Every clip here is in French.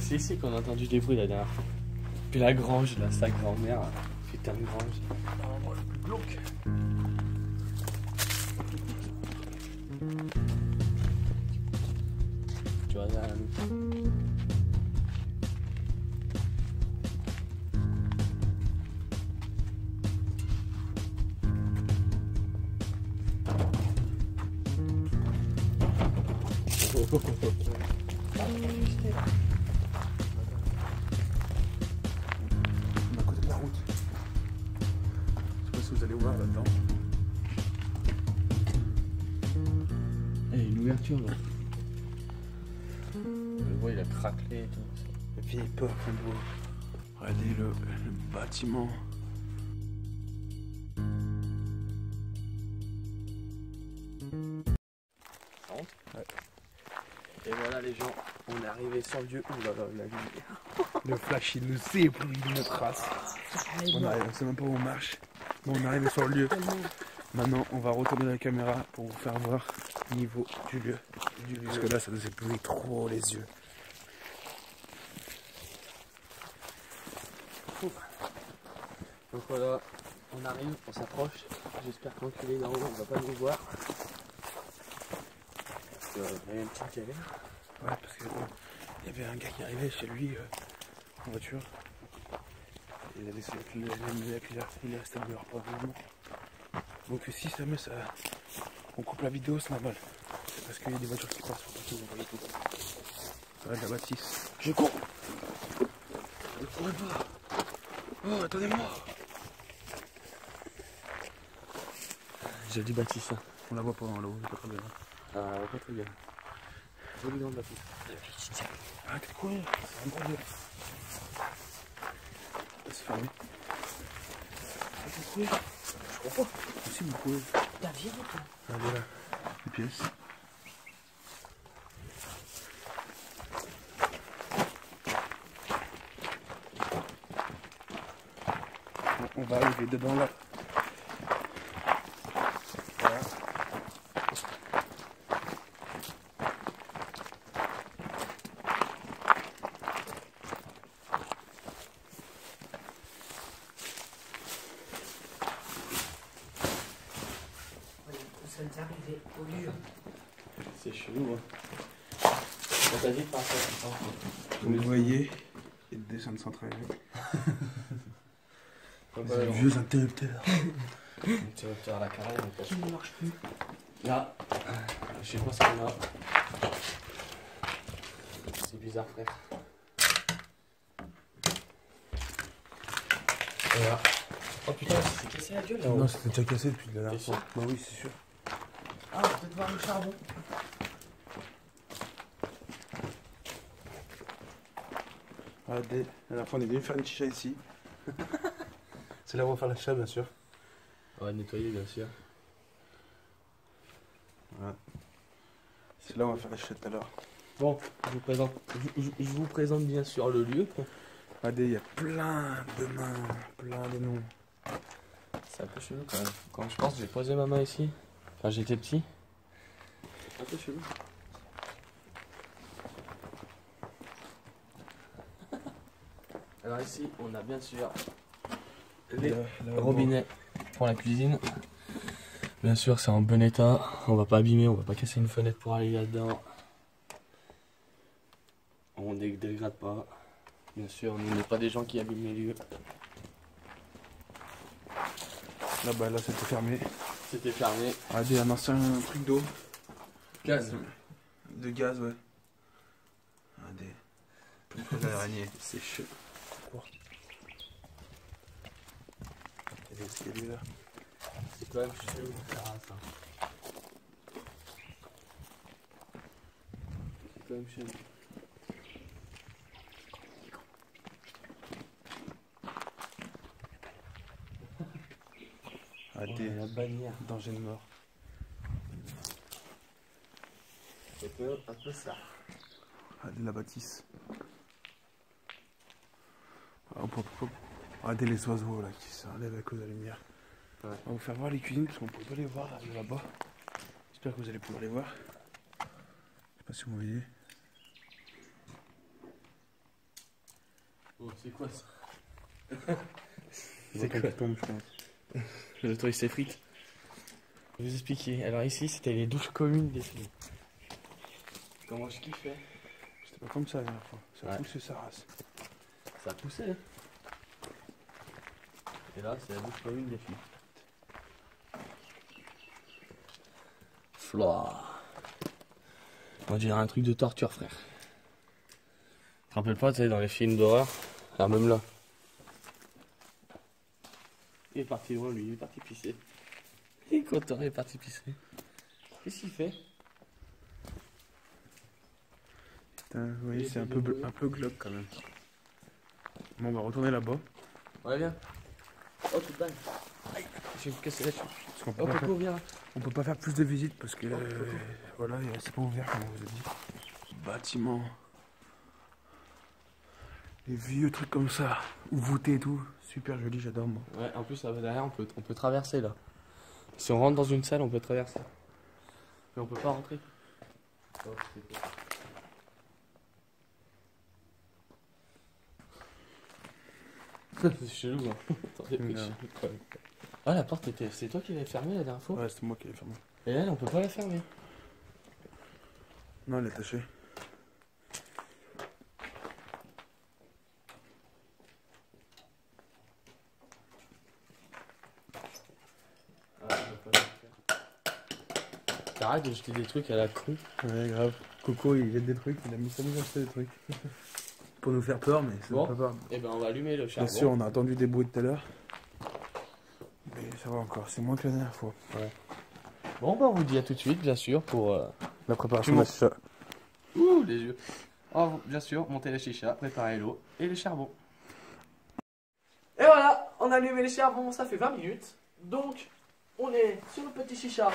C'est ici qu'on a entendu des bruits la dernière fois. Puis la grange, là, sa grand-mère. Putain de grange. Oh, le plus glauque. Tu vois, là, On est à côté de la route. Je sais pas si vous allez voir là-dedans. il y a une ouverture là. Le bois il a craquelé et tout. La vieille porte en bois. Regardez le bâtiment. Ça rentre ? Ouais. Et voilà les gens, on est arrivé sur le lieu. Ouh là là, la lumière. Le flash il nous éblouit de notre race. On sait même pas où on marche. Bon, on est arrivé sur le lieu. Maintenant on va retourner la caméra pour vous faire voir le niveau du lieu. Parce que là ça nous éblouit trop les yeux. Donc voilà, on arrive, on s'approche. J'espère qu'enculé d'en haut, on va pas nous voir. Parce qu'il y a une petite galère. Ouais, parce que il y avait un gars qui arrivait chez lui en voiture. Il a laissé la clé et puis là, il est resté dehors pour un moment. Donc si jamais ça, on coupe la vidéo, c'est normal. C'est parce qu'il y a des voitures qui passent partout, vous voyez tout. Ouais, de la bâtisse. Je cours. Je ne pourrais pas. Oh, attendez-moi. J'ai dit Baptiste. On la voit pas en haut, c'est pas très bien. Ah, pas très bien. Joli nom de Baptiste. Arrêtez de courir, c'est un gros lieu. C'est fermé. Arrêtez de courir. Je crois pas. Si vous pouvez. T'as viré toi. Regardez là, les pièces. On va arriver dedans là. Voilà. Ça nous est arrivé au lieu. C'est chelou, hein. On t'a dit de faire ça. Vous voyez, il y a des dessins de centrale. Des vieux interrupteurs. Interrupteur à la carrière, mais Qui ne marche plus. là, je sais pas ce qu'on a. C'est bizarre, frère. Voilà. Oh putain, c'est cassé la gueule là. Non, c'était déjà cassé depuis la dernière T'es fois. sûr? Bah oui, c'est sûr. Ah, on va peut-être voir le charbon. Regardez, la dernière fois on est venu faire une chicha ici. C'est là où on va faire la chicha, bien sûr. On va nettoyer, bien sûr. Voilà. C'est là où on va faire la chicha tout à l'heure. Bon, je vous présente bien sûr le lieu. Regardez, il y a plein de mains, plein de noms. C'est un peu chelou quand même. Quand je pense que j'ai posé ma main ici, quand j'étais petit, c'est un peu chelou. Alors ici, on a bien sûr les robinets pour la cuisine. Bien sûr, c'est en bon état. On va pas abîmer, on va pas casser une fenêtre pour aller là-dedans. On ne dégrade pas. Bien sûr, nous n'est pas des gens qui abîment les lieux. Là-bas, là, c'était fermé. C'était fermé. Regardez, un ancien truc d'eau. Gaz. De gaz, ouais. Regardez. Pour l'araignée. C'est chaud. Il y a des escaliers là. C'est quand même chelou, ça. C'est quand même chelou. Regardez, La bannière. danger de mort. C'est un peu ça. Regardez la bâtisse. Regardez les oiseaux là qui s'enlèvent à cause de la lumière. Ouais. On va vous faire voir les cuisines parce qu'on ne peut pas les voir là-bas. J'espère que vous allez pouvoir les voir. Je sais pas si vous voyez. Oh, c'est quoi ça? C'est quoi qui tombe, je pense. Le truc s'effrite. Je vais vous expliquer. Alors ici, c'était les douches communes des filles. Comment je kiffais. C'était pas comme ça la dernière fois. Ça a Ouais. poussé sa race. Ça poussait. Hein. Et là, c'est la douche commune des filles. Flora. On dirait un truc de torture, frère. Tu te rappelles pas, tu sais, dans les films d'horreur? Ah, même là. Il est parti loin, lui. Il est parti pisser. Il est content, il est parti pisser. Qu'est-ce qu'il fait? Putain, vous voyez, c'est un peu glauque quand même. Bon, on va retourner là-bas. Ouais, viens. Oh, toute balle. Aïe, je vais me casser la cheville. Parce qu'on Oh, peut, Coco, viens. on peut pas faire plus de visites parce que Coco. voilà, c'est pas ouvert comme on vous a dit. Bâtiment. Les vieux trucs comme ça, ou voûtés et tout. Super joli, j'adore moi. Ouais, en plus, là, derrière, on peut traverser, là. Si on rentre dans une salle, on peut traverser. Mais on peut pas rentrer. Oh, c'est chelou, hein. Attendez, Non. chelou. Ah, la porte était. C'est toi qui l'avais fermée la dernière fois? Ouais, c'est moi qui l'ai fermé. Et elle, on peut pas la fermer. Non, elle est attachée. Ah, on peut pas la faire. T'arrêtes de jeter des trucs à la con. Ouais, grave. Coco, il jette des trucs, il a mis ça nous a acheté des trucs. Pour nous faire peur, mais c'est Bon. pas grave. Et ben, on va allumer le Bien charbon. sûr, on a entendu des bruits tout à l'heure. Mais ça va encore, c'est moins que la dernière fois. Bon, bah, on vous dit à tout de suite, bien sûr, pour. La préparation Tu de la chicha. Ouh, les yeux. Oh, bien sûr, monter la chicha, préparer l'eau et les charbons. Et voilà, on a allumé les charbons, ça fait 20 minutes. Donc, on est sur le petit chicha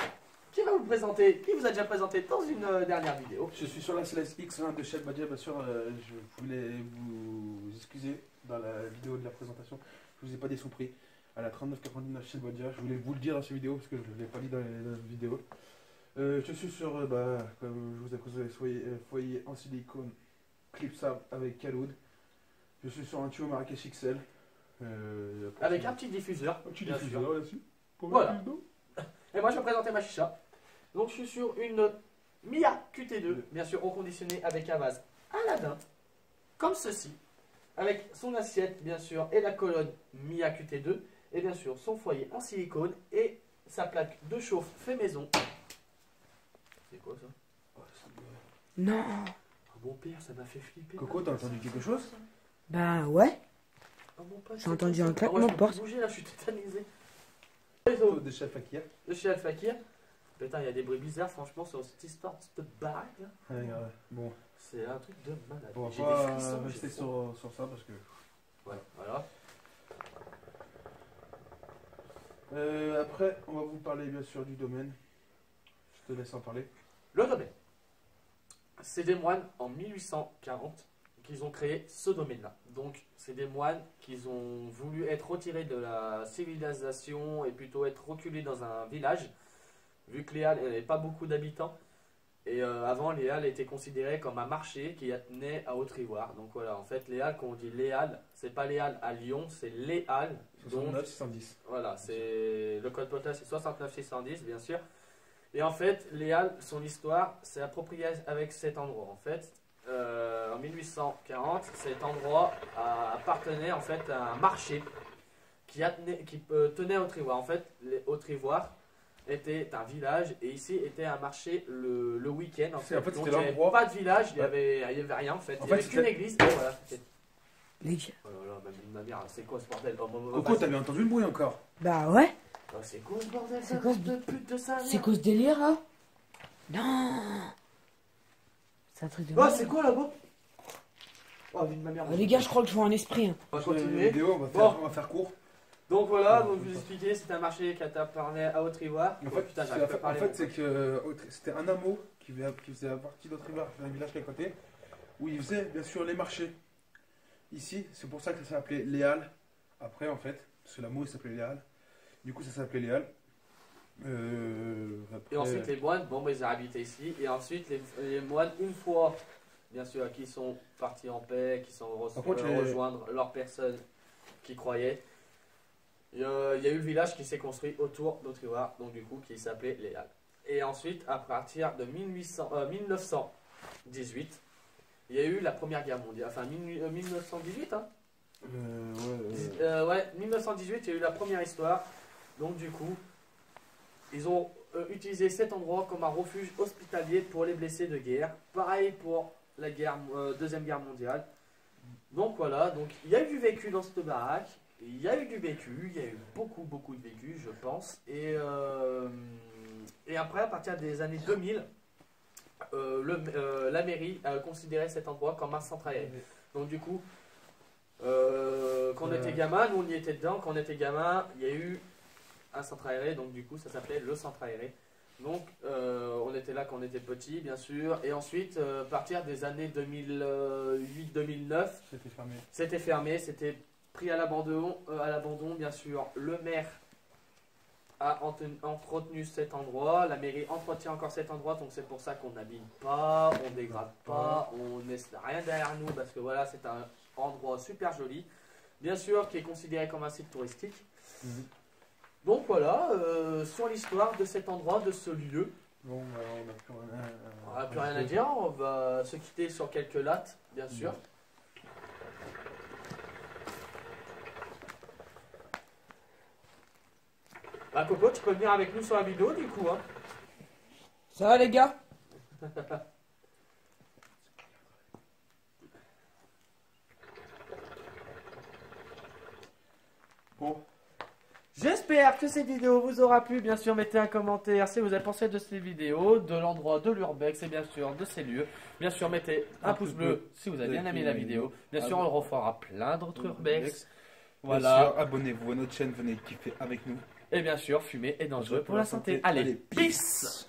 qui va vous présenter, qui vous a déjà présenté dans une dernière vidéo. Je suis sur la Celeste X1 de Chef Badia, bien sûr. Je voulais vous excuser dans la vidéo de la présentation. Je vous ai pas dit son prix. Elle a 39,99 chez Badia. Je voulais vous le dire dans cette vidéo parce que je ne l'ai pas dit dans la vidéo. Je suis sur, comme je vous ai présenté, foyer en silicone clipsable avec Kaloud. Je suis sur un tuyau Marrakech XL. Avec un petit diffuseur. un petit bien diffuseur sûr. là-dessus. Pour Voilà. mettre dedans. Et moi, je vais présenter ma chicha. Donc, je suis sur une Mia QT2, bien sûr, reconditionnée avec un vase Aladdin, comme ceci, avec son assiette, bien sûr, et la colonne Mia QT2, et bien sûr, son foyer en silicone et sa plaque de chauffe fait maison. C'est quoi ça? Oh, ça me- Non. Oh, mon père, ça m'a fait flipper. Coco, t'as entendu quelque chose? Bah ouais. Oh, mon pote, J'ai c'est entendu quoi ça? un claquement Oh, moi, de je peux porte. plus bouger là, je suis tétanisé. De Chef Fakir. De chez Al Fakir. Putain, il y a des bruits bizarres, franchement, sur cette histoire de baraque là. Ouais, ouais. Bon, C'est un truc de malade. on J'ai va des pas frissons, rester j'ai froid. sur ça parce que. Ouais, voilà. Après, on va vous parler bien sûr du domaine. Je te laisse en parler. Le domaine. C'est des moines en 1840 qu'ils ont créé ce domaine-là. Donc, c'est des moines qui ont voulu être retirés de la civilisation et plutôt être reculés dans un village, vu que les Halles n'avaient pas beaucoup d'habitants. Et avant, les Halles étaient considérées comme un marché qui attenait à Haute-Ivoire. Donc voilà, en fait, les Halles, quand on dit les Halles, c'est pas les Halles à Lyon, c'est les Halles. Donc, 69, 610. voilà, c'est le code postal, c'est 69610, bien sûr. Et en fait, les Halles, son histoire, c'est approprié avec cet endroit. En fait, en 1840, cet endroit appartenait en fait à un marché qui tenait à Haute-Ivoire. En fait, Haute-Ivoire était un village et ici était un marché le week-end. En fait, En fait, donc c'était il n'y avait l'endroit- pas de village, il n'y avait rien en fait. En Il n'y fait, avait qu'une c'était- église. Et voilà, c'était- Les gars. Oh là là, ma mère, c'est quoi ce bordel? Coco, t'avais entendu le bruit encore? Bah ouais. Oh, c'est quoi ce bordel? C'est quoi ce de pute de ça? C'est quoi ce délire là? Non. C'est un truc de Oh, malade. c'est quoi là-bas? Oh, vie de ma mère. Les gars, je crois que je vois un esprit. Hein. On va Sur la continuer. vidéo, Bon. on va faire court. Donc voilà, donc je vous expliquais, c'est un marché qui appartenait à Haute-Ivoire. En Oh, fait, putain, c'est- j'arrive pas à en parler. fait, c'est que c'était un hameau qui faisait partie d'Autre-Ivoire, un village qui est à côté, où ils faisaient bien sûr les marchés. Ici, c'est pour ça que ça s'appelait les Halles. Après, en fait, parce que l'hameau il s'appelait les Halles. Du coup, ça s'appelait les Halles. Après, Et ensuite, les moines, bon, bah, ils ont habité ici. Et ensuite, les moines, une fois bien sûr, qui sont partis en paix, qui sont Par contre, rejoindre leurs personnes qui croyaient. Il y a eu le village qui s'est construit autour d'Autrivar, donc du coup qui s'appelait Les Halles. Et ensuite, à partir de 1918, il y a eu la Première Guerre mondiale, enfin 1918, hein. Ouais, 1918, il y a eu la première histoire. Donc du coup, ils ont utilisé cet endroit comme un refuge hospitalier pour les blessés de guerre. Pareil pour la Deuxième Guerre mondiale. Donc voilà, donc il y a eu du vécu dans cette baraque. Il y a eu du vécu, il y a eu beaucoup de vécu, je pense. Et après, à partir des années 2000, la mairie a considéré cet endroit comme un centre aéré. Donc du coup, quand on était gamin, nous on y était dedans, quand on était gamin, il y a eu un centre aéré, donc du coup ça s'appelait le centre aéré. Donc on était là quand on était petit, bien sûr, et ensuite, à partir des années 2008-2009, c'était fermé, c'était pris à l'abandon, bien sûr. Le maire a entretenu cet endroit, la mairie entretient encore cet endroit, donc c'est pour ça qu'on n'abîme pas, on dégrade pas, on ne laisse rien derrière nous, parce que voilà, c'est un endroit super joli, bien sûr, qui est considéré comme un site touristique. Donc voilà, sur l'histoire de cet endroit, de ce lieu. Bon, on n'a plus rien à dire, on va se quitter sur quelques lattes, bien sûr. Bah Coco, tu peux venir avec nous sur la vidéo du coup, hein. Ça va les gars? Bon. J'espère que cette vidéo vous aura plu. Bien sûr, mettez un commentaire si vous avez pensé de cette vidéo, de l'endroit de l'Urbex et bien sûr de ces lieux. Bien sûr, mettez un pouce bleu si vous avez bien aimé la vidéo. Bien sûr, on le refera plein d'autres Urbex. Voilà. Bien sûr, abonnez-vous à notre chaîne, venez kiffer avec nous. Et bien sûr, fumer est dangereux pour la santé. Allez, peace!